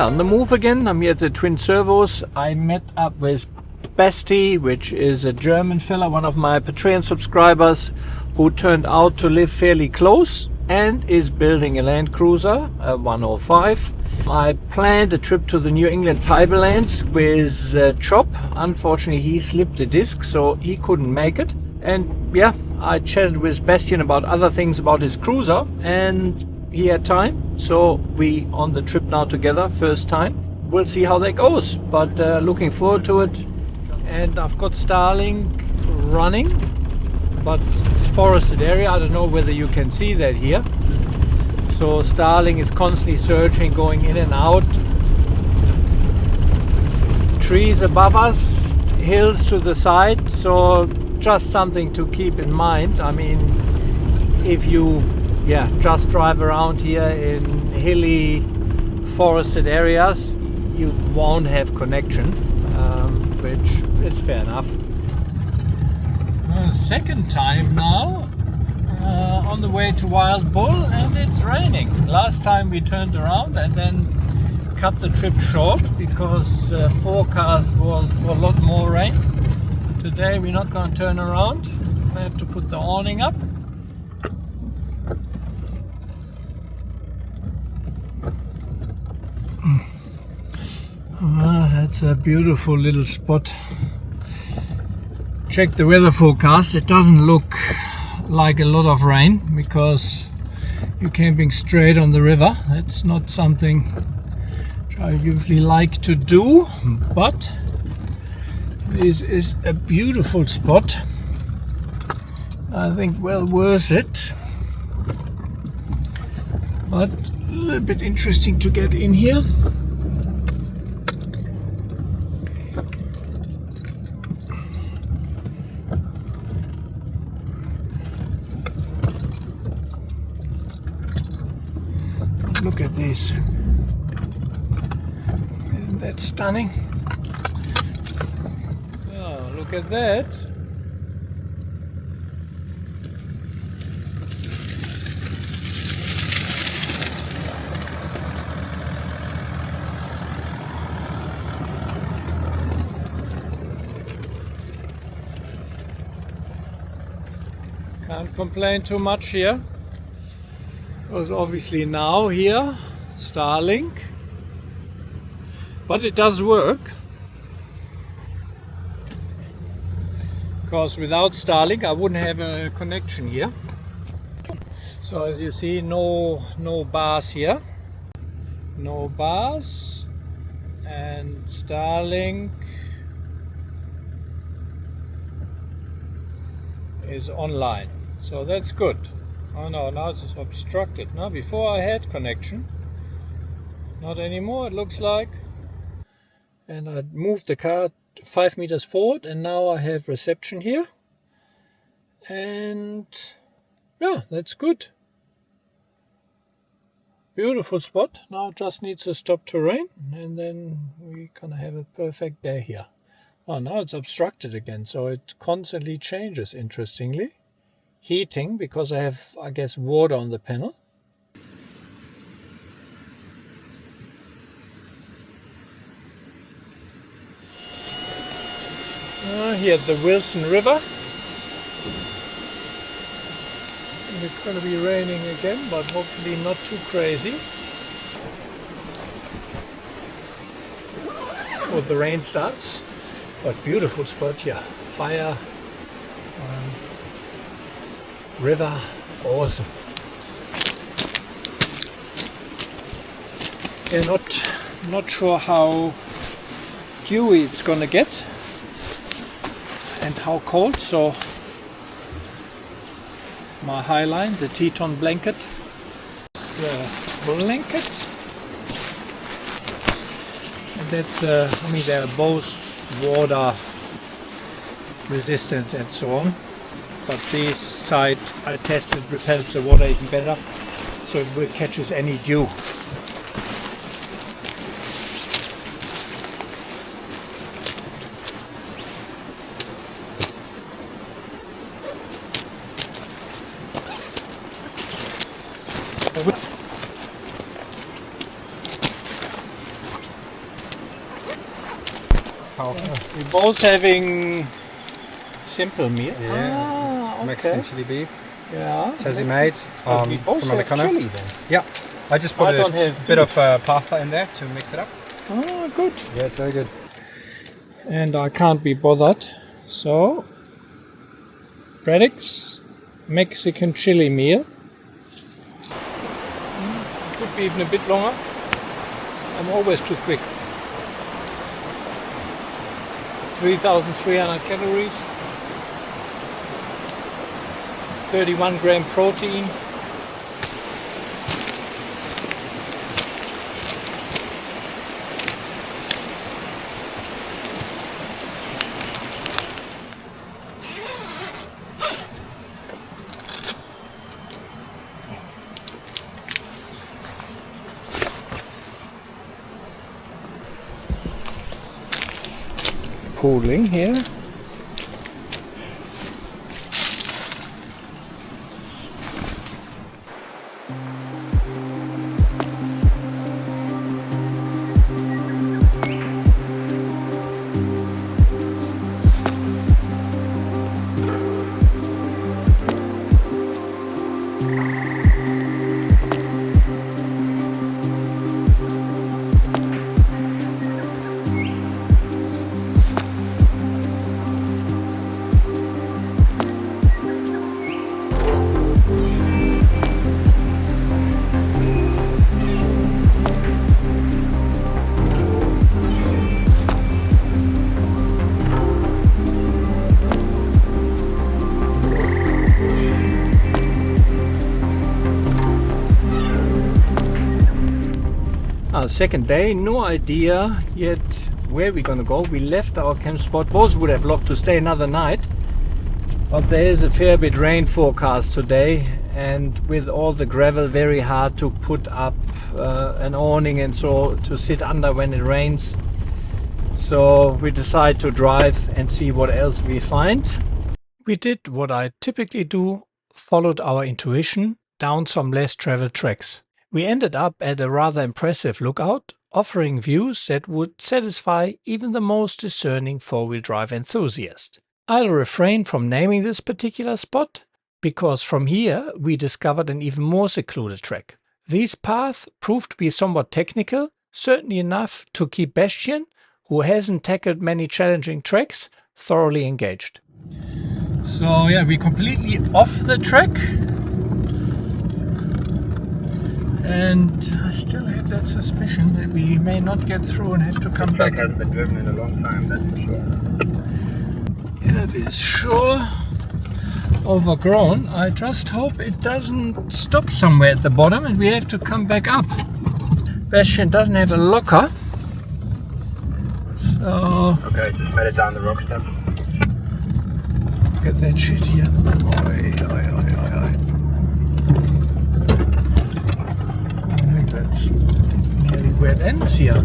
Yeah, on the move again. I'm here at the Twin Servos. I met up with Basti, which is a German fella, one of my Patreon subscribers, who turned out to live fairly close and is building a Land Cruiser, a 105. I planned a trip to the New England Tablelands with Chop. Unfortunately, he slipped a disc, so he couldn't make it. And yeah, I chatted with Bastian about other things about his cruiser, and he had time, so we on the trip now together, first time. We'll see how that goes, but looking forward to it. And I've got Starlink running, but it's forested area. I don't know whether you can see that here. So Starlink is constantly searching, going in and out. Trees above us, hills to the side, so just something to keep in mind. I mean, if you just drive around here in hilly forested areas, you won't have connection, which is fair enough. Second time now on the way to Wild Bull, and it's raining. Last time we turned around and then cut the trip short because forecast was for a lot more rain. Today we're not going to turn around. I have to put the awning up. That's a beautiful little spot. Check the weather forecast. It doesn't look like a lot of rain because you're camping straight on the river. It's not something which I usually like to do, but this is a beautiful spot. I think well worth it, but a little bit interesting to get in here. Look at this. Isn't that stunning? Oh, look at that. Can't complain too much here. Because obviously now here, Starlink, but it does work. Because without Starlink I wouldn't have a connection here. So as you see, no bars here, no bars, and Starlink is online, so that's good. Oh no, now it's obstructed. Now before I had connection, not anymore it looks like. And I moved the car 5 meters forward and now I have reception here. And yeah, that's good. Beautiful spot. Now it just needs to stop to rain and then we're gonna have a perfect day here. Oh, now it's obstructed again, so it constantly changes, interestingly. Heating, because I have, I guess, water on the panel. Here at the Wilson River. And it's going to be raining again, but hopefully not too crazy. Before the rain starts. But beautiful spot here. Fire. River, awesome. Yeah, not sure how dewy it's gonna get and how cold, so my Highline, the Teton blanket, blanket, and that's I mean they're both water resistant and so on. But this side I tested repels the water even better, so it catches any dew. powerful. We're both having simple meal. Yeah, okay. Mexican chili beef. Yeah. Tassie made. We both have chili then. Yeah, I just put a bit of pasta in there to mix it up. Oh, good. Yeah, it's very good. And I can't be bothered. So, Frederick's Mexican chili meal. Could be even a bit longer. I'm always too quick. 3,300 calories. 31 gram protein. Pooling here. Second day, no idea yet where we're gonna go. We left our camp spot. Both would have loved to stay another night, but there is a fair bit rain forecast today, and with all the gravel, very hard to put up an awning and so to sit under when it rains. So we decide to drive and see what else we find. We did what I typically do, followed our intuition down some less traveled tracks. We ended up at a rather impressive lookout, offering views that would satisfy even the most discerning four-wheel drive enthusiast. I'll refrain from naming this particular spot, because from here we discovered an even more secluded track. These paths proved to be somewhat technical, certainly enough to keep Bastian, who hasn't tackled many challenging tracks, thoroughly engaged. So yeah, we're completely off the track. And I still have that suspicion that we may not get through and have to come back. The track hasn't been driven in a long time, that's for sure. Yeah, it is sure overgrown. I just hope it doesn't stop somewhere at the bottom and we have to come back up. Bastian doesn't have a locker. So... Okay, just made it down the rock step. Look at that shit here. Oi, oi, oi, oi, oi. I think that's nearly where it ends here.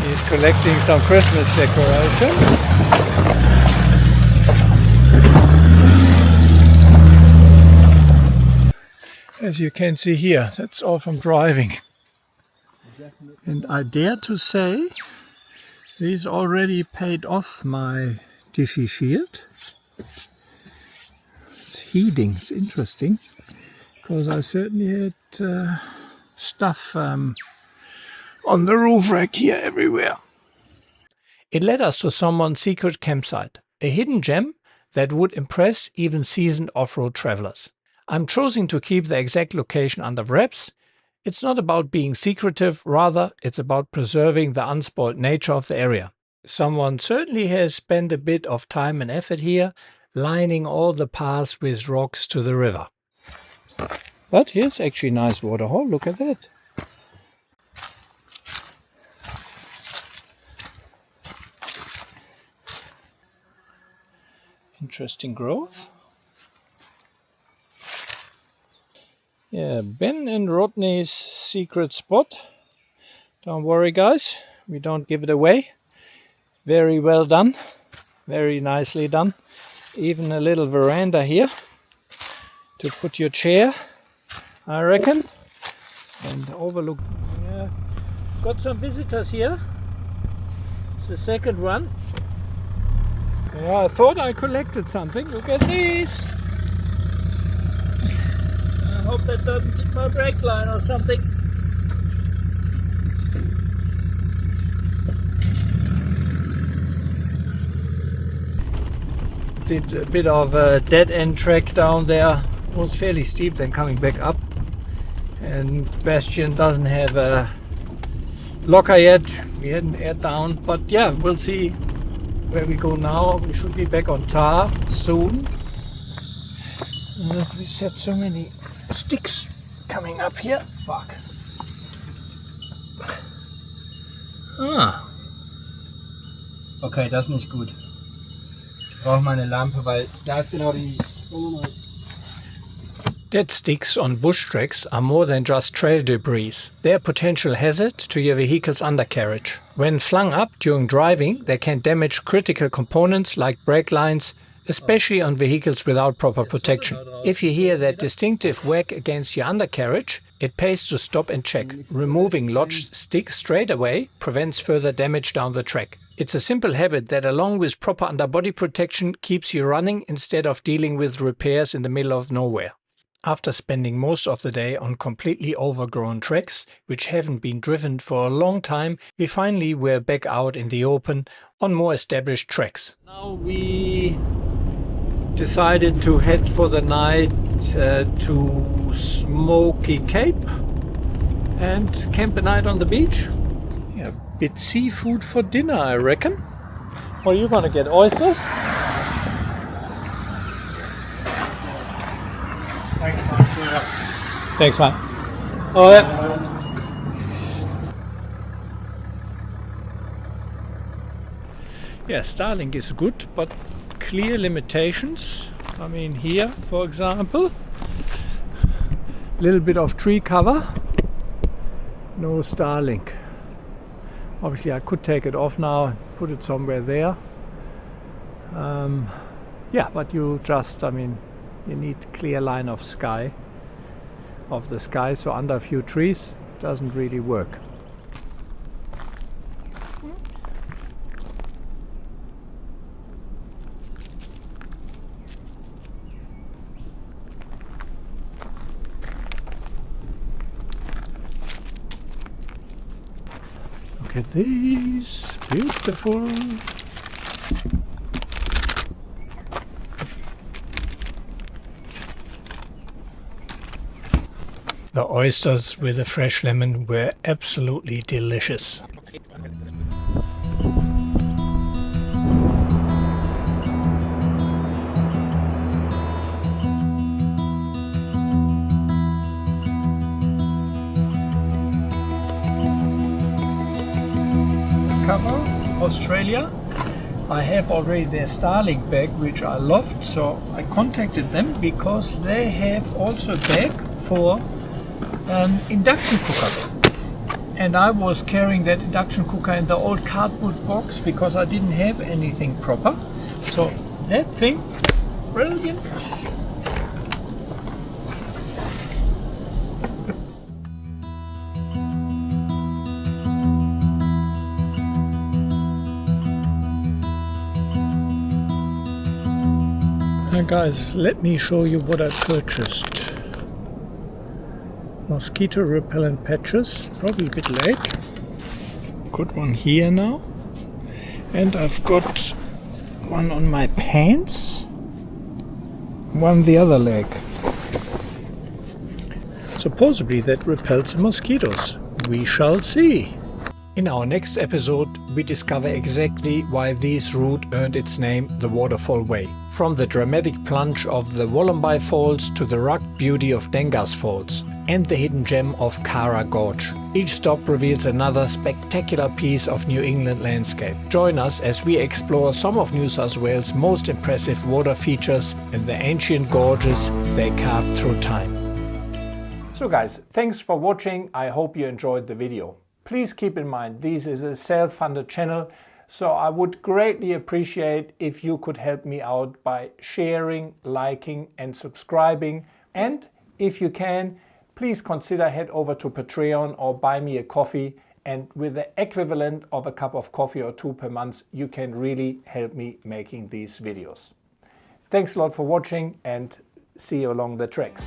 He's collecting some Christmas decoration. As you can see here, that's all from driving. And I dare to say, these already paid off my Dishy Shield. It's heating, it's interesting, because I certainly had stuff on the roof rack here everywhere. It led us to someone's secret campsite, a hidden gem that would impress even seasoned off-road travelers. I'm choosing to keep the exact location under wraps. It's not about being secretive, rather it's about preserving the unspoiled nature of the area. Someone certainly has spent a bit of time and effort here, lining all the paths with rocks to the river. But here's actually a nice waterhole, look at that. Interesting growth. Yeah, Ben and Rodney's secret spot. Don't worry guys, we don't give it away. Very well done, very nicely done. Even a little veranda here to put your chair, I reckon. And overlook. Yeah. Got some visitors here. It's the second one. Yeah, I thought I collected something. Look at these. I hope that doesn't hit my brake line or something. Did a bit of a dead end track down there. It was fairly steep, then coming back up. And Bastian doesn't have a locker yet. We hadn't aired down, but yeah, we'll see where we go now. We should be back on tar soon. We set so many sticks coming up here. Fuck. Ah. Okay, das ist nicht gut. Ich brauche mal eine Lampe, weil da ist genau die... Dead sticks on bush tracks are more than just trail debris. They're a potential hazard to your vehicle's undercarriage. When flung up during driving, they can damage critical components like brake lines, especially on vehicles without proper protection. If you hear that distinctive whack against your undercarriage, it pays to stop and check. Removing lodged sticks straight away prevents further damage down the track. It's a simple habit that, along with proper underbody protection, keeps you running instead of dealing with repairs in the middle of nowhere. After spending most of the day on completely overgrown tracks, which haven't been driven for a long time, we finally were back out in the open on more established tracks. Now we decided to head for the night to Smoky Cape and camp a night on the beach. Yeah, a bit seafood for dinner, I reckon. What are you gonna get? Oysters? Thanks, man. Oh, yeah. Yeah, Starlink is good, but clear limitations. I mean, here, for example, a little bit of tree cover, no Starlink. Obviously, I could take it off now and put it somewhere there. Yeah, but you just, I mean, you need clear line of the sky, so under a few trees doesn't really work. Look at these, beautiful. The oysters with a fresh lemon were absolutely delicious. Undercover, Australia. I have already their Starlink bag, which I loved, so I contacted them because they have also a bag for an induction cooker, and I was carrying that induction cooker in the old cardboard box because I didn't have anything proper. So that thing, brilliant. Now guys, let me show you what I purchased. Mosquito repellent patches, probably a bit late. Got one here now, and I've got one on my pants, one the other leg. Supposedly that repels the mosquitoes. We shall see. In our next episode, we discover exactly why this route earned its name the Waterfall Way. From the dramatic plunge of the Wollombi Falls to the rugged beauty of Dengas Falls and the hidden gem of Kara Gorge. Each stop reveals another spectacular piece of New England landscape. Join us as we explore some of New South Wales' most impressive water features and the ancient gorges they carved through time. So guys, thanks for watching. I hope you enjoyed the video. Please keep in mind this is a self-funded channel, so I would greatly appreciate if you could help me out by sharing, liking and subscribing. And if you can, please consider head over to Patreon or buy me a coffee, and with the equivalent of a cup of coffee or two per month, you can really help me making these videos. Thanks a lot for watching and see you along the tracks.